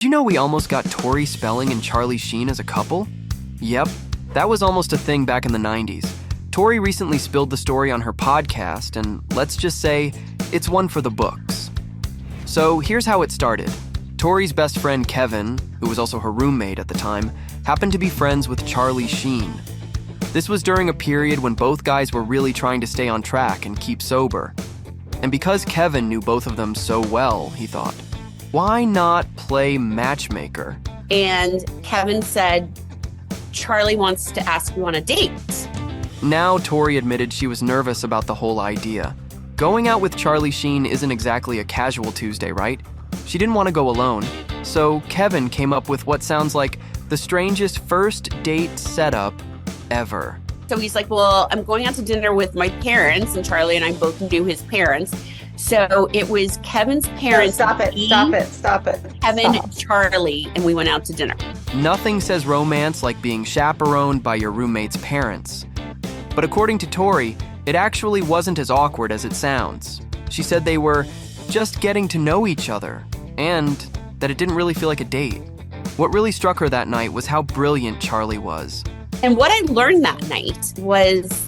Did you know we almost got Tori Spelling and Charlie Sheen as a couple? Yep, that was almost a thing back in the 90s. Tori recently spilled the story on her podcast, and let's just say, it's one for the books. So here's how it started. Tori's best friend Kevin, who was also her roommate at the time, happened to be friends with Charlie Sheen. This was during a period when both guys were really trying to stay on track and keep sober. And because Kevin knew both of them so well, he thought, why not play matchmaker? And Kevin said, Charlie wants to ask you on a date. Now Tori admitted she was nervous about the whole idea. Going out with Charlie Sheen isn't exactly a casual Tuesday, right? She didn't want to go alone. So Kevin came up with what sounds like the strangest first date setup ever. So he's like, well, I'm going out to dinner with my parents, and Charlie and I both knew his parents. So it was Kevin's parents. No, stop it. Kevin, Stop. Charlie, and we went out to dinner. Nothing says romance like being chaperoned by your roommate's parents. But according to Tori, it actually wasn't as awkward as it sounds. She said they were just getting to know each other, and that it didn't really feel like a date. What really struck her that night was how brilliant Charlie was. And what I learned that night was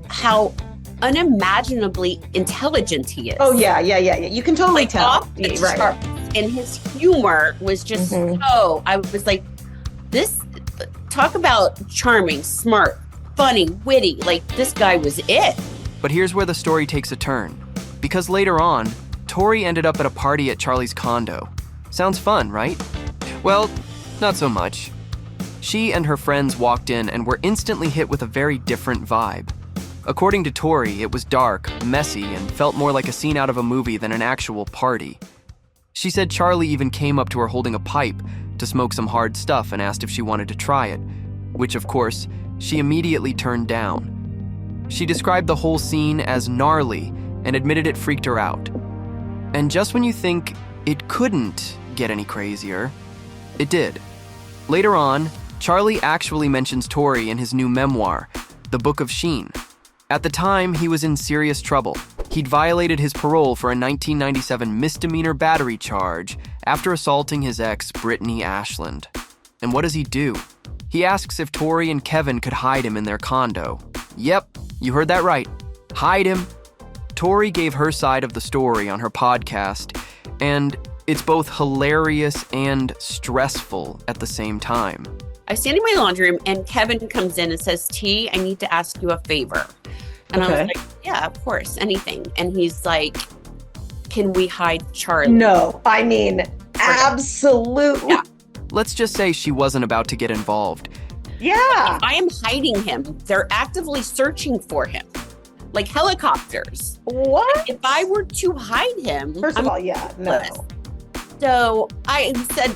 how unimaginably intelligent he is. Oh, yeah. You can totally tell. Off the Right. charts. And his humor was just I was like, this, talk about charming, smart, funny, witty. Like, this guy was it. But here's where the story takes a turn. Because later on, Tori ended up at a party at Charlie's condo. Sounds fun, right? Well, not so much. She and her friends walked in and were instantly hit with a very different vibe. According to Tori, it was dark, messy, and felt more like a scene out of a movie than an actual party. She said Charlie even came up to her holding a pipe to smoke some hard stuff and asked if she wanted to try it, which, of course, she immediately turned down. She described the whole scene as gnarly and admitted it freaked her out. And just when you think it couldn't get any crazier, it did. Later on, Charlie actually mentions Tori in his new memoir, The Book of Sheen. At the time, he was in serious trouble. He'd violated his parole for a 1997 misdemeanor battery charge after assaulting his ex, Brittany Ashland. And what does he do? He asks if Tori and Kevin could hide him in their condo. Yep, you heard that right. Hide him. Tori gave her side of the story on her podcast, and it's both hilarious and stressful at the same time. I stand in my laundry room, and Kevin comes in and says, T, I need to ask you a favor. And I was like, yeah, of course, anything. And he's like, can we hide Charlie? No, I mean, absolutely. Yeah. Let's just say she wasn't about to get involved. Yeah. I am hiding him. They're actively searching for him, like helicopters. What? If I were to hide him, First of all, yeah, no. So I said,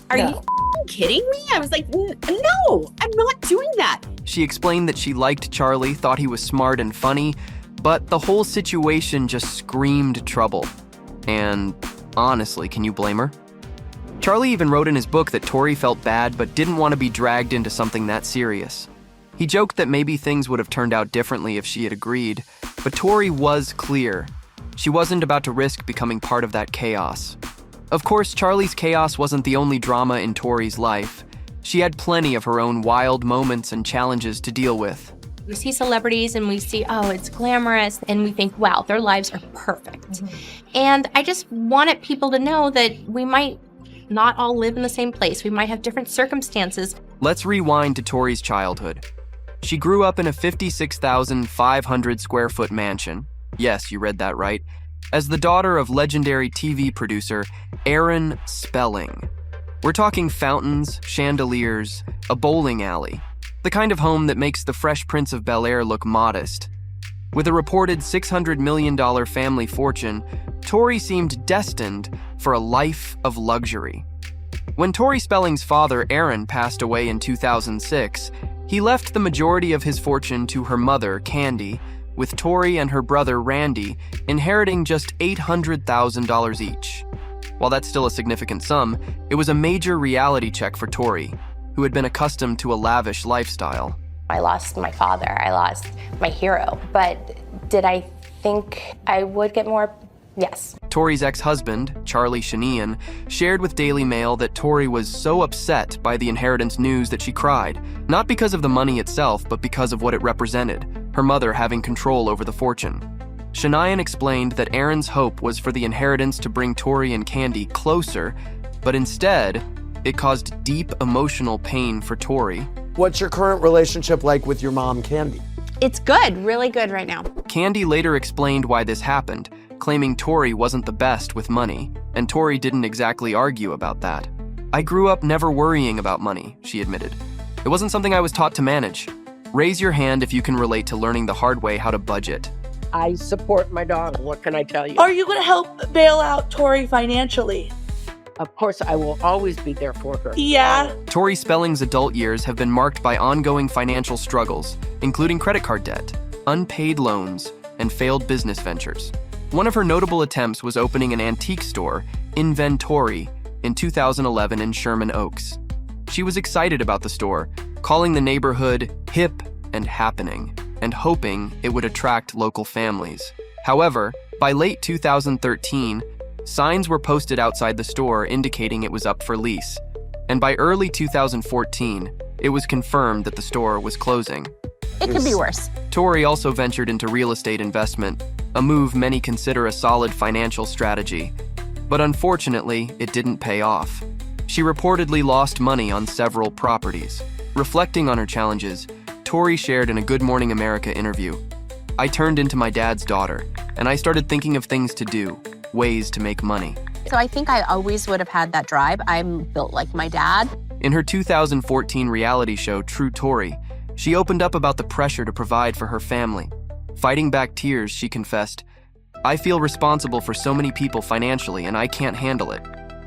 are you kidding me? I was like, no, I'm not doing that. She explained that she liked Charlie, thought he was smart and funny, but the whole situation just screamed trouble. And honestly, can you blame her? Charlie even wrote in his book that Tori felt bad but didn't want to be dragged into something that serious. He joked that maybe things would have turned out differently if she had agreed, but Tori was clear. She wasn't about to risk becoming part of that chaos. Of course, Charlie's chaos wasn't the only drama in Tori's life. She had plenty of her own wild moments and challenges to deal with. We see celebrities and we see, oh, it's glamorous, and we think, wow, their lives are perfect. And I just wanted people to know that we might not all live in the same place. We might have different circumstances. Let's rewind to Tori's childhood. She grew up in a 56,500 square foot mansion. Yes, you read that right. As the daughter of legendary TV producer Aaron Spelling. We're talking fountains, chandeliers, a bowling alley. The kind of home that makes the Fresh Prince of Bel-Air look modest. With a reported $600 million family fortune, Tori seemed destined for a life of luxury. When Tori Spelling's father, Aaron, passed away in 2006, he left the majority of his fortune to her mother, Candy, with Tori and her brother, Randy, inheriting just $800,000 each. While that's still a significant sum, it was a major reality check for Tori, who had been accustomed to a lavish lifestyle. I lost my father, I lost my hero, but did I think I would get more Yes. Tori's ex-husband, Charlie Sheen, shared with Daily Mail that Tori was so upset by the inheritance news that she cried, not because of the money itself, but because of what it represented, her mother having control over the fortune. Shania explained that Aaron's hope was for the inheritance to bring Tori and Candy closer, but instead, it caused deep emotional pain for Tori. What's your current relationship like with your mom, Candy? It's good, really good right now. Candy later explained why this happened, claiming Tori wasn't the best with money, and Tori didn't exactly argue about that. "I grew up never worrying about money," she admitted. "It wasn't something I was taught to manage." Raise your hand if you can relate to learning the hard way how to budget. I support my daughter. What can I tell you? Are you going to help bail out Tori financially? Of course, I will always be there for her. Yeah. Tori Spelling's adult years have been marked by ongoing financial struggles, including credit card debt, unpaid loans, and failed business ventures. One of her notable attempts was opening an antique store, Inventory, in 2011 in Sherman Oaks. She was excited about the store, calling the neighborhood hip and happening, and hoping it would attract local families. However, by late 2013, signs were posted outside the store indicating it was up for lease. And by early 2014, it was confirmed that the store was closing. It could be worse. Tori also ventured into real estate investment, a move many consider a solid financial strategy. But unfortunately, it didn't pay off. She reportedly lost money on several properties. Reflecting on her challenges, Tori shared in a Good Morning America interview, "I turned into my dad's daughter, and I started thinking of things to do, ways to make money." So I think I always would have had that drive. I'm built like my dad. In her 2014 reality show, True Tori, she opened up about the pressure to provide for her family. Fighting back tears, she confessed, "I feel responsible for so many people financially, and I can't handle it."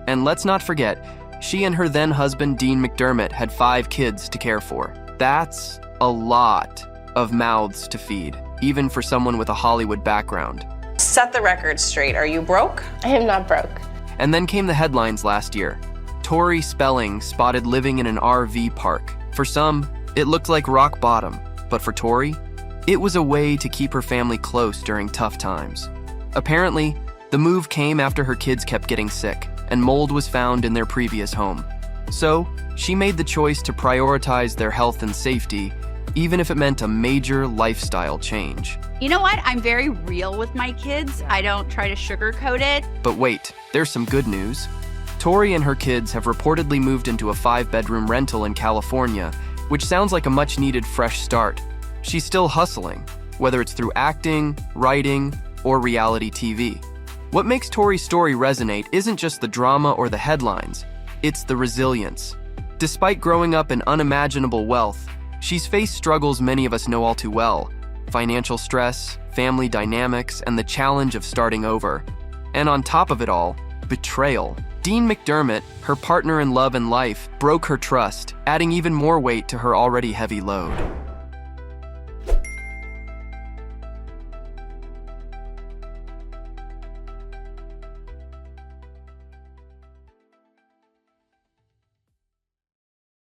And let's not forget, she and her then-husband, Dean McDermott, had 5 kids to care for. That's a lot of mouths to feed, even for someone with a Hollywood background. Set the record straight. Are you broke? I am not broke. And then came the headlines last year. Tori Spelling spotted living in an RV park. For some, it looked like rock bottom, but for Tori, it was a way to keep her family close during tough times. Apparently, the move came after her kids kept getting sick, and mold was found in their previous home. So, she made the choice to prioritize their health and safety, even if it meant a major lifestyle change. You know what? I'm very real with my kids. I don't try to sugarcoat it. But wait, there's some good news. Tori and her kids have reportedly moved into a 5-bedroom rental in California, which sounds like a much-needed fresh start. She's still hustling, whether it's through acting, writing, or reality TV. What makes Tori's story resonate isn't just the drama or the headlines, it's the resilience. Despite growing up in unimaginable wealth, she's faced struggles many of us know all too well: financial stress, family dynamics, and the challenge of starting over. And on top of it all, betrayal. Dean McDermott, her partner in love and life, broke her trust, adding even more weight to her already heavy load.